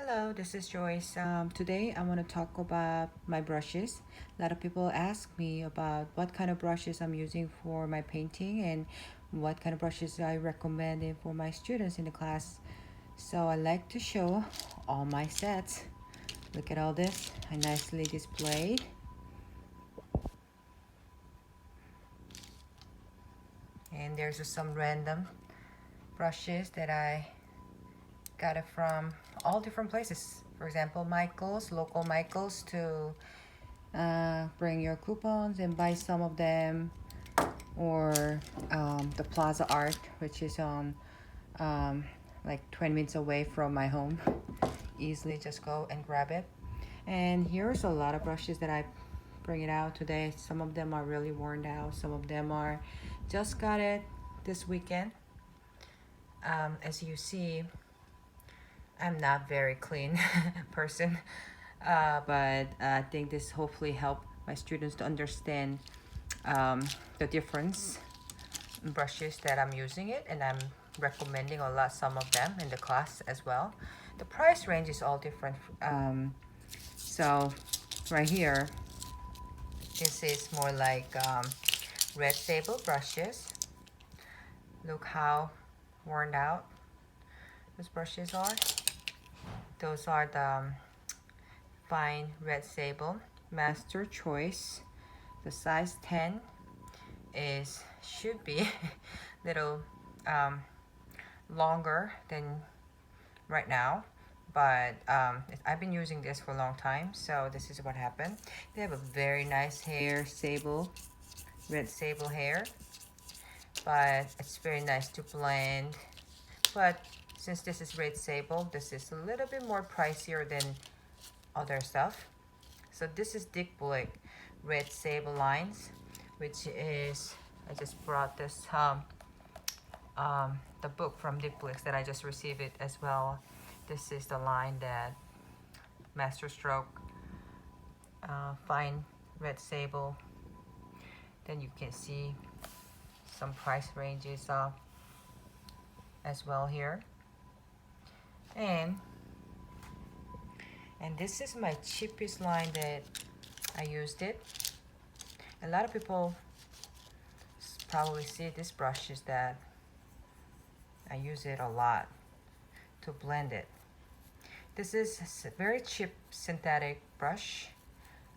Hello, this is Joyce. Today I want to talk about my brushes. A lot of people ask me about what kind of brushes I'm using for my painting and what kind of brushes I recommend for my students in the class. So I like to show all my sets. Look at all this, I nicely displayed. And there's just some random brushes that I got it from all different places. For example, Michael's, local Michael's to bring your coupons and buy some of them, or the Plaza Art, which is on like 20 minutes away from my home. Easily just go and grab it. And here's a lot of brushes that I bring it out today. Some of them are really worn out, some of them are just got it this weekend. As you see, I'm not very clean person, but I think this hopefully help my students to understand the difference in brushes that I'm using it, and I'm recommending a lot some of them in the class as well. The price range is all different. So right here, this is more like red sable brushes. Look how worn out those brushes are. Those are the fine red sable master choice. The size 10 is should be little longer than right now, but I've been using this for a long time, so this is what happened. They have a very nice hair, sable, red sable hair, but it's very nice to blend. But since this is red sable, this is a little bit more pricier than other stuff. So this is Dick Blick red sable lines, which is, I just brought this the book from Dick Blick that I just received it as well. This is the line that master stroke fine red sable. Then you can see some price ranges as well here. And this is my cheapest line that I used it. A lot of people probably see this brush is that I use it a lot to blend it. This is a very cheap synthetic brush.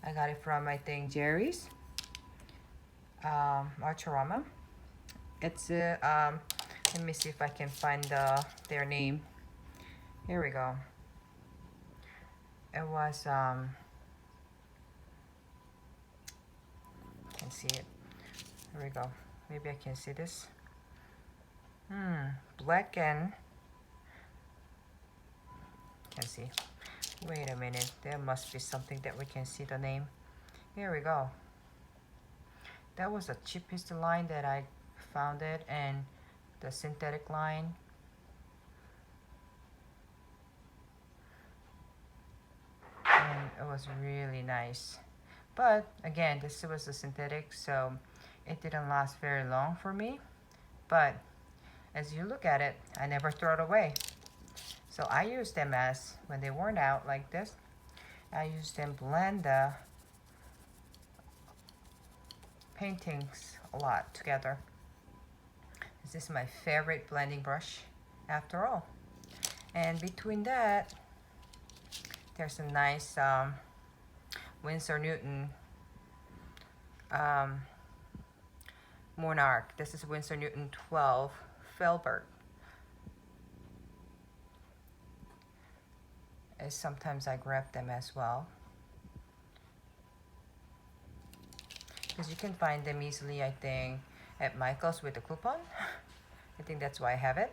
I got it from, I think, Jerry's Archorama. It's let me see if I can find their name. Here we go. It was can see it. Here we go. Maybe I can see this. Black and can see. Wait a minute. There must be something that we can see the name. Here we go. That was the cheapest line that I found it, and the synthetic line. And it was really nice. But again, this was a synthetic, so it didn't last very long for me. But as you look at it, I never throw it away. So I use them as, when they worn out like this, I use them blend the paintings a lot together. This is my favorite blending brush after all. And between that, there's a nice Winsor Newton Monarch. This is Winsor Newton 12 Filbert. And sometimes I grab them as well, because you can find them easily, I think, at Michael's with a coupon. I think that's why I have it.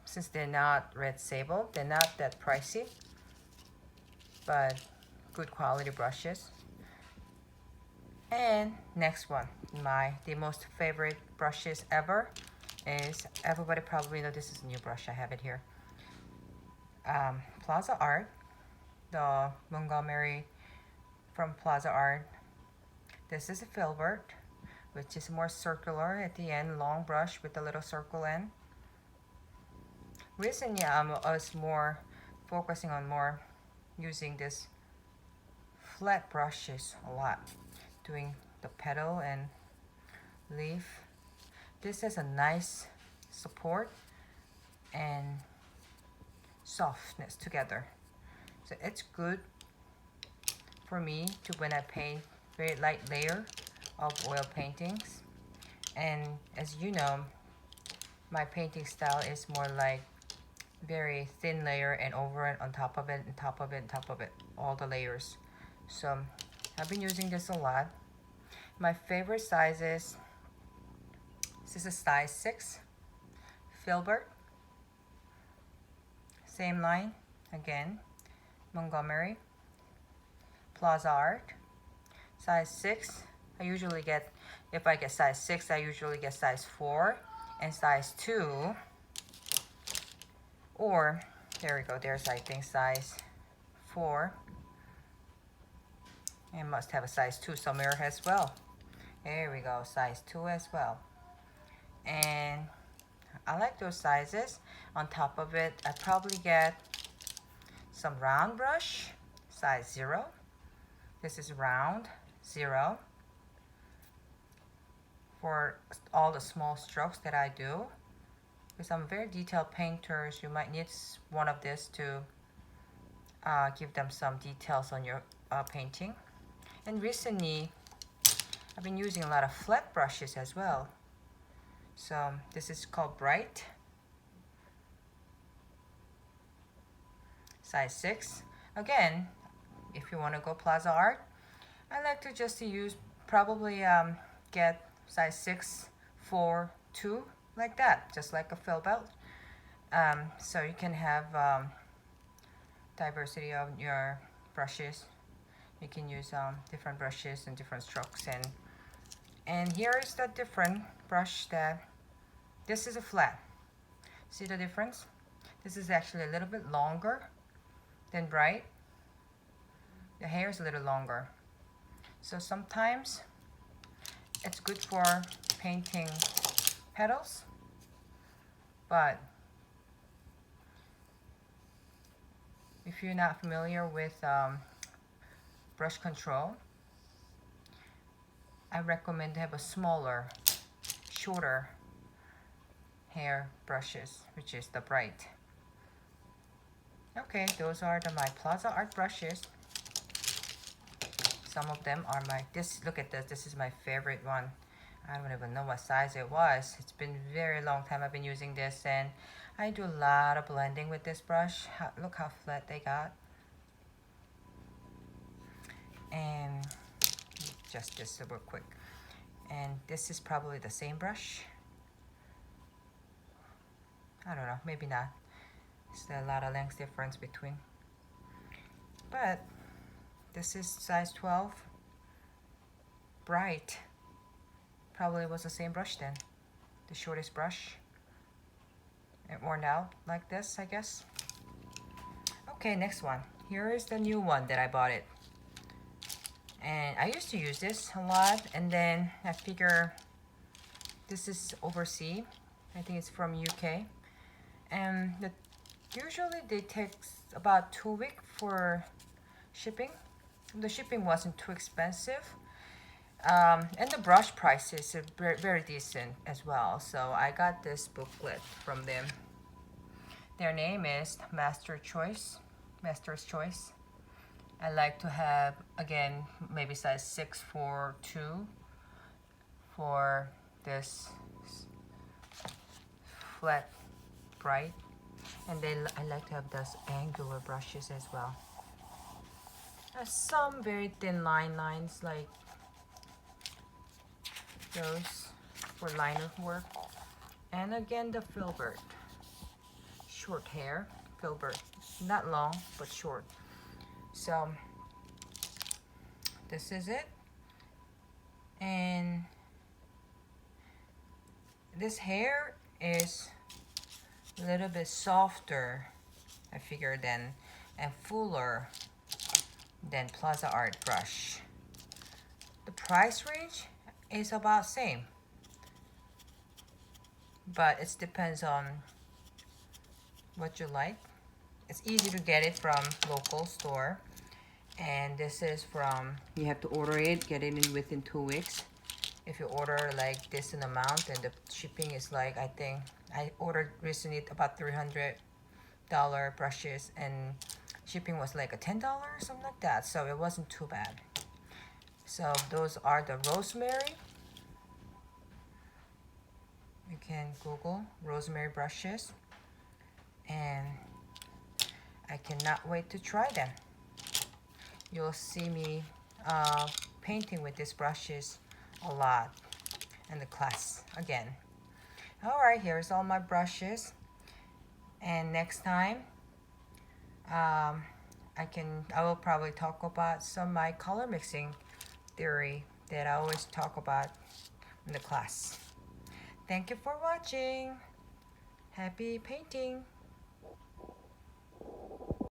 Since they're not red sable, they're not that pricey, but good quality brushes. And next one, the most favorite brushes ever is, everybody probably know this is a new brush. I have it here. Plaza Art, the Montgomery from Plaza Art. This is a filbert which is more circular at the end, long brush with a little circle end. Recently, I was more focusing on more using this flat brushes a lot, doing the petal and leaf. This has a nice support and softness together, so it's good for me to when I paint very light layer of oil paintings. And as you know, my painting style is more like very thin layer and over it, on top of it, and top of it, and top of it, all the layers. So I've been using this a lot. My favorite sizes, this is a size 6 Filbert, same line again, Montgomery, Plaza Art, size 6. I usually get, if I get size 6, I usually get size 4 and size 2, or there we go, there's I think size 4, and must have a size 2 somewhere as well. There we go, size 2 as well. And I like those sizes. On top of it, I probably get some round brush, size 0. This is round 0 for all the small strokes that I do. Because I'm very detailed painters, you might need one of this to give them some details on your painting. And recently, I've been using a lot of flat brushes as well. So this is called Bright, size 6. Again, if you want to go Plaza Art, I like to just use probably get size 6, 4, 2, like that, just like a fill belt. So you can have diversity of your brushes. You can use different brushes and different strokes. And here is the different brush that, this is a flat. See the difference? This is actually a little bit longer than Bright. The hair is a little longer. So sometimes it's good for painting petals, but if you're not familiar with brush control, I recommend to have a smaller, shorter hair brushes, which is the Bright. Okay, those are my Plaza Art brushes. Some of them are look at this, this is my favorite one. I don't even know what size it was. It's been a very long time I've been using this, and I do a lot of blending with this brush. Look how flat they got. And just this real quick. And this is probably the same brush. I don't know, maybe not. There's a lot of length difference between. But this is size 12. Bright. Probably was the same brush then. The shortest brush. It worn out like this, I guess. Okay, next one. Here is the new one that I bought it. And I used to use this a lot, and then I figure this is overseas. I think it's from UK. And usually they take about 2 weeks for shipping. The shipping wasn't too expensive. And the brush prices are very, very decent as well. So I got this booklet from them. Their name is Master's Choice. I like to have, again, maybe size 6 for 2 for this flat Bright. And then I like to have those angular brushes as well. Some very thin lines like those for liner work. And again, the Filbert, short hair Filbert, not long but short. So this is it. And this hair is a little bit softer, I figure, and fuller than Plaza Art brush. The price range is about same, but it depends on what you like. It's easy to get it from local store, and this is from, you have to order it, get it in within 2 weeks. If you order like this in amount, and the shipping is like, I think I ordered recently about $300 brushes, and shipping was like a $10 something like that, so it wasn't too bad. So those are the rosemary. You can Google rosemary brushes, and I cannot wait to try them. You'll see me painting with these brushes a lot in the class again. Alright, here's all my brushes, and next time I will probably talk about some of my color mixing theory that I always talk about in the class. Thank you for watching. Happy painting.